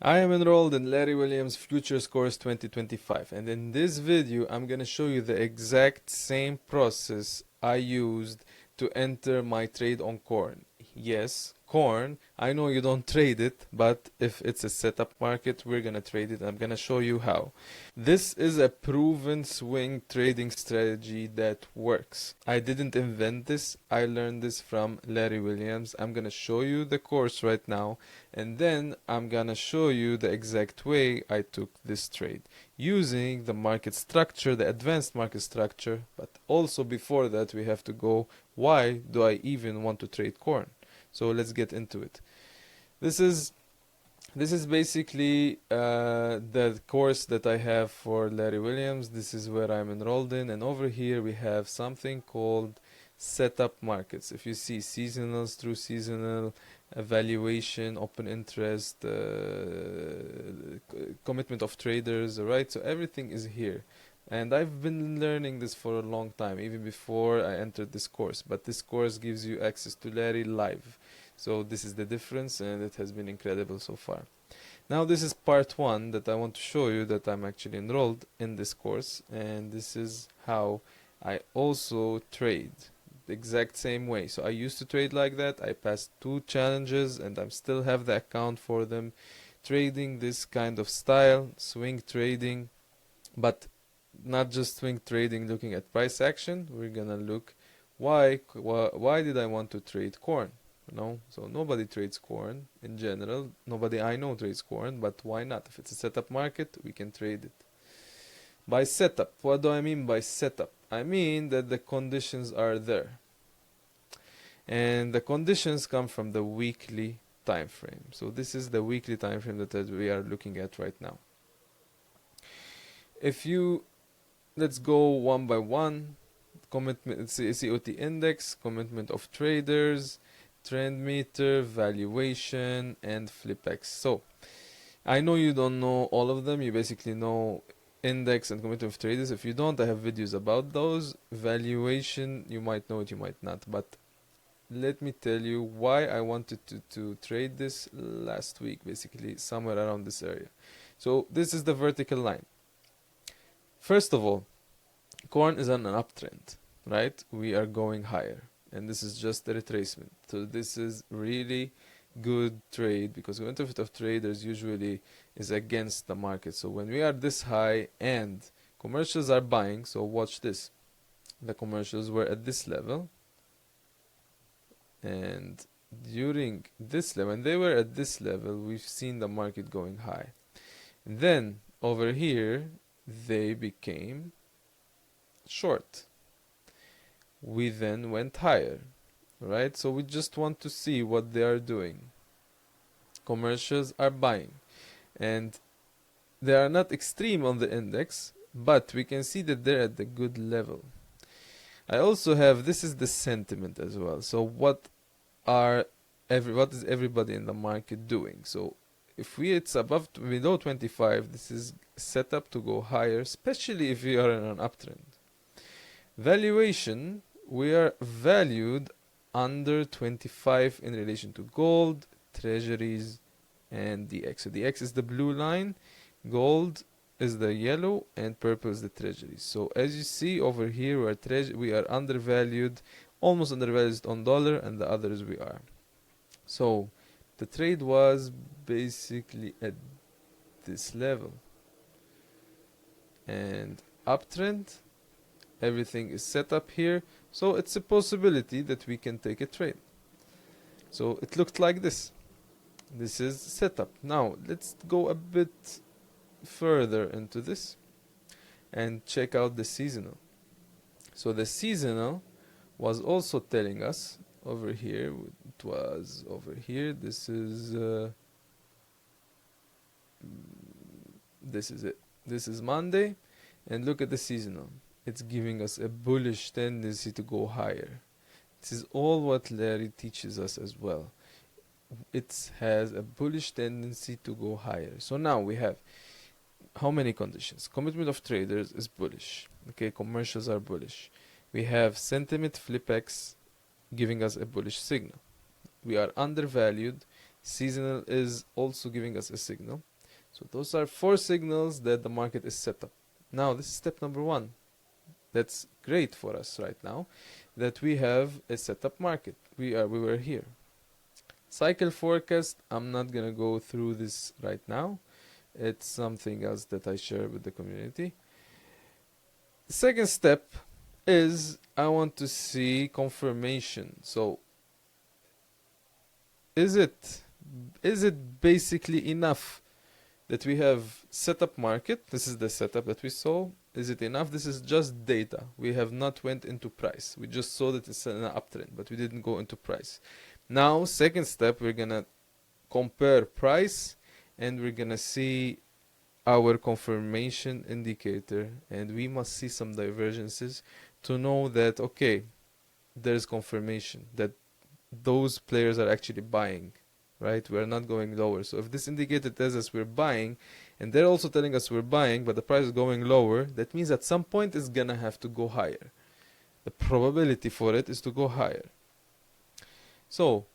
I am enrolled in Larry Williams Futures Course 2025, and in this video I'm going to show you the exact same process I used to enter my trade on corn. Yes, corn. I know you don't trade it, but if it's a setup market, we're going to trade it. I'm going to show you how. This is a proven swing trading strategy that works. I didn't invent this. I learned this from Larry Williams. I'm going to show you the course right now, and then I'm going to show you the exact way I took this trade using the market structure, the advanced market structure. But also before that, we have to go, why do I even want to trade corn? So let's get into it. This is basically the course that I have for Larry Williams. This is where I'm enrolled in, and over here we have something called setup markets. If you see seasonals, true seasonal, valuation, open interest, commitment of traders, right? So everything is here. And I've been learning this for a long time, even before I entered this course. But this course gives you access to Larry live. So this is the difference, and it has been incredible so far. Now this is part one that I want to show you that I'm actually enrolled in this course, and this is how I also trade the exact same way. So I used to trade like that. I passed 2 challenges and I still have the account for them, trading this kind of style, swing trading, but not just swing trading looking at price action. We're gonna look why did I want to trade corn. So nobody trades corn in general. Nobody I know trades corn, but why not? If it's a setup market, we can trade it. By setup, what do I mean by setup? I mean that the conditions are there. And the conditions come from the weekly time frame. So this is the weekly time frame that we are looking at right now. Let's go one by one. Commitment, COT index, commitment of traders, trend meter, valuation, and FlipX. So I know you don't know all of them. You basically know index and commitment of traders. If you don't, I have videos about those. Valuation, you might know it, you might not. But let me tell you why I wanted to trade this last week, basically somewhere around this area. So this is the vertical line. First of all, corn is on an uptrend, right? We are going higher, and this is just the retracement. So this is really good trade, because commitment of traders usually is against the market. So when we are this high and commercials are buying, so watch this. The commercials were at this level, and during this level, when they were at this level, we've seen the market going high. And then over here, they became short. We then went higher, right? So we just want to see what they are doing. Commercials are buying, and they are not extreme on the index, but we can see that they're at the good level. I also have, this is the sentiment as well. So what is everybody in the market doing? So if it's below 25, this is set up to go higher, especially if we are in an uptrend. Valuation, we are valued under 25 in relation to gold, treasuries, and the X. So the X is the blue line, gold is the yellow, and purple is the treasuries. So as you see over here, we are undervalued, almost undervalued on dollar, and the others we are. So the trade was basically at this level, and uptrend, everything is set up here, so it's a possibility that we can take a trade. So it looked like this. This is setup. Now let's go a bit further into this and check out the seasonal. So the seasonal was also telling us over here, it was over here, this is it. This is Monday, and look at the seasonal. It's giving us a bullish tendency to go higher. This is all what Larry teaches us as well. It has a bullish tendency to go higher. So now we have how many conditions? Commitment of traders is bullish. Okay, commercials are bullish. We have sentiment FlipX giving us a bullish signal. We are undervalued. Seasonal is also giving us a signal. So those are 4 signals that the market is set up. Now this is step number 1. That's great for us right now, that we have a setup market. We were here. Cycle forecast, I'm not gonna go through this right now. It's something else that I share with the community. The second step is I want to see confirmation. So is it basically enough that we have setup market? This is the setup that we saw. Is it enough? This is just data. We have not went into price. We just saw that it's an uptrend, but we didn't go into price. Now, second step, we're gonna compare price and we're gonna see our confirmation indicator, and we must see some divergences to know that, okay, there's confirmation that those players are actually buying, right? We're not going lower. So if this indicator tells us we're buying, and they're also telling us we're buying, but the price is going lower, that means at some point it's gonna have to go higher. The probability for it is to go higher. So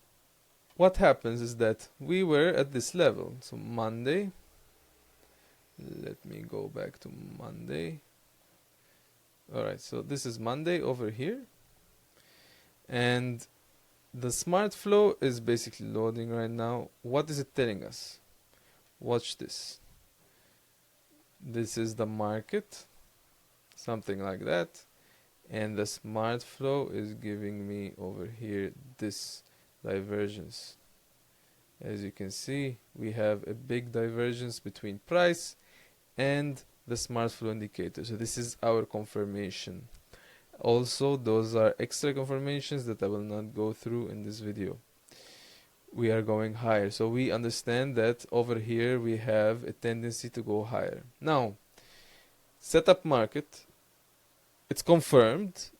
what happens is that we were at this level. So Monday, let me go back to Monday. Alright, so this is Monday over here. And the smart flow is basically loading right now. What is it telling us? Watch this. This is the market, something like that. And the smart flow is giving me over here this divergence. As you can see, we have a big divergence between price and the smart flow indicator. So this is our confirmation. Also, those are extra confirmations that I will not go through in this video. We are going higher. So we understand that over here we have a tendency to go higher. Now, setup market, it's confirmed.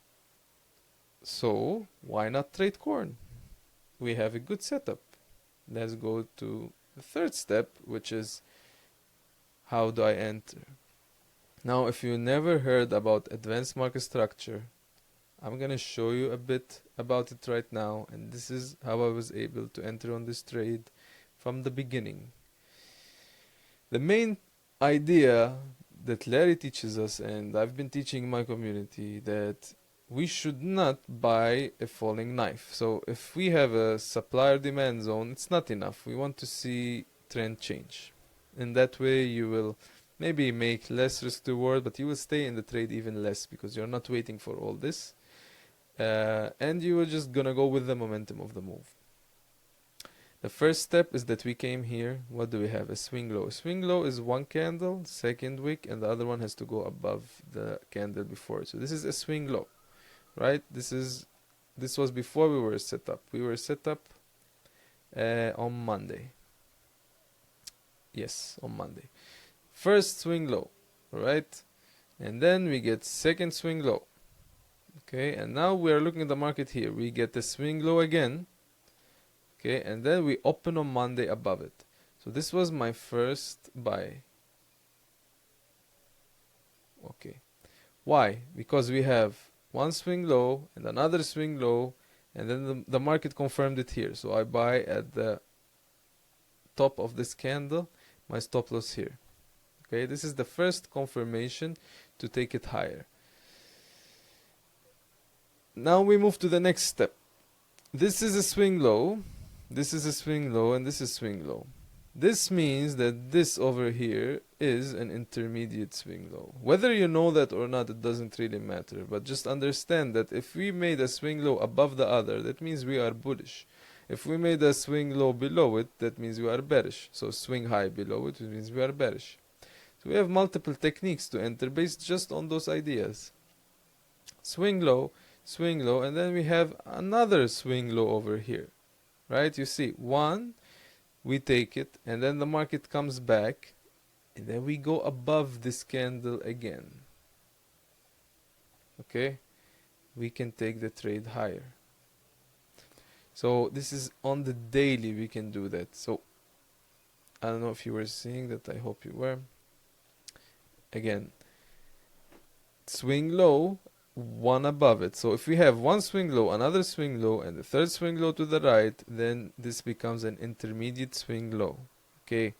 So why not trade corn? We have a good setup. Let's go to the third step, which is how do I enter? Now, if you never heard about advanced market structure, I'm gonna show you a bit about it right now, and this is how I was able to enter on this trade from the beginning. The main idea that Larry teaches us, and I've been teaching my community, that we should not buy a falling knife. So if we have a supply or demand zone, it's not enough. We want to see trend change. In that way, you will maybe make less risk to reward, but you will stay in the trade even less because you're not waiting for all this. And you are just gonna go with the momentum of the move. The first step is that we came here. What do we have? A swing low. A swing low is one candle, second wick, and the other one has to go above the candle before. So this is a swing low, right? This was before we were set up. We were set up on Monday. Yes, on Monday. First swing low, right? And then we get second swing low. Okay, and now we are looking at the market here. We get the swing low again. Okay, and then we open on Monday above it. So this was my first buy. Okay. Why? Because we have one swing low and another swing low, and then the market confirmed it here. So I buy at the top of this candle, my stop loss here. Okay, this is the first confirmation to take it higher. Now we move to the next step. This is a swing low, this is a swing low, and this is swing low. This means that this over here is an intermediate swing low. Whether you know that or not, it doesn't really matter. But just understand that if we made a swing low above the other, that means we are bullish. If we made a swing low below it, that means we are bearish. So swing high below it, means we are bearish. So we have multiple techniques to enter based just on those ideas. Swing low, and then we have another swing low over here. Right? You see, one, we take it, and then the market comes back, and then we go above this candle again. Okay? We can take the trade higher. So this is on the daily we can do that. So I don't know if you were seeing that, I hope you were. Again, swing low, one above it. So if we have one swing low, another swing low, and the third swing low to the right, then this becomes an intermediate swing low. Okay,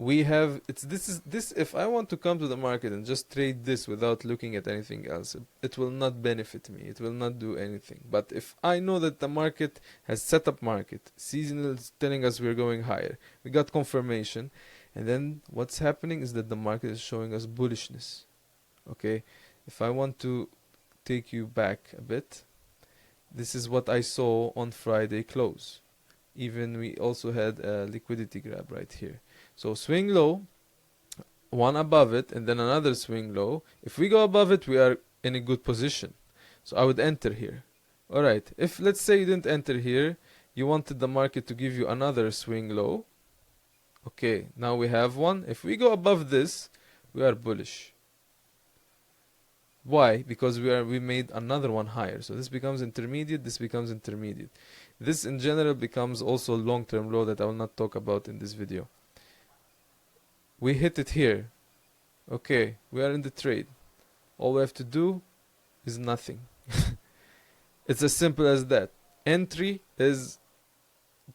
we have this if I want to come to the market and just trade this without looking at anything else, it will not benefit me, it will not do anything. But if I know that the market has set up market, seasonal is telling us we're going higher, we got confirmation, and then what's happening is that the market is showing us bullishness. Okay, if I want to take you back a bit, this is what I saw on Friday close. Even we also had a liquidity grab right here. So swing low, one above it, and then another swing low. If we go above it, we are in a good position. So I would enter here. Alright, if let's say you didn't enter here, you wanted the market to give you another swing low. Okay, now we have one. If we go above this, we are bullish. Why? Because we made another one higher. So this becomes intermediate, this becomes intermediate. This in general becomes also long-term low that I will not talk about in this video. We hit it here. Okay, we are in the trade. All we have to do is nothing. It's as simple as that. Entry is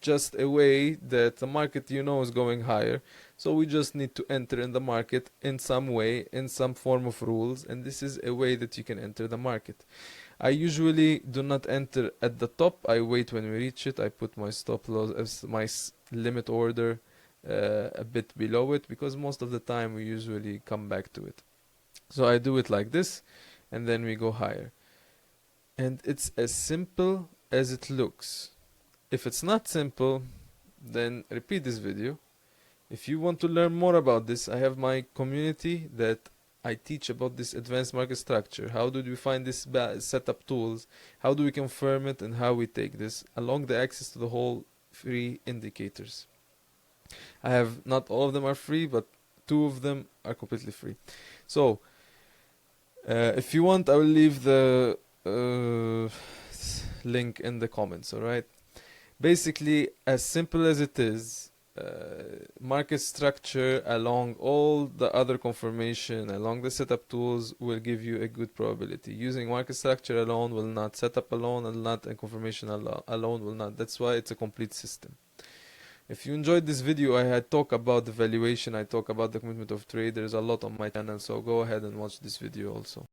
just a way that the market is going higher. So we just need to enter in the market in some way, in some form of rules, and this is a way that you can enter the market. I usually do not enter at the top. I wait when we reach it. I put my stop loss as my limit order a bit below it, because most of the time we usually come back to it. So I do it like this, and then we go higher. And it's as simple as it looks. If it's not simple, then repeat this video. If you want to learn more about this, I have my community that I teach about this advanced market structure. How do we find this setup tools? How do we confirm it? And how we take this along the access to the whole free indicators. I have, not all of them are free, but 2 of them are completely free. So if you want, I will leave the link in the comments. Alright, basically as simple as it is, market structure along all the other confirmation, along the setup tools, will give you a good probability. Using market structure alone will not, setup alone will not, and confirmation alone will not. That's why it's a complete system. If you enjoyed this video, I had talked about the valuation, I talk about the commitment of trade. There's a lot on my channel, so go ahead and watch this video also.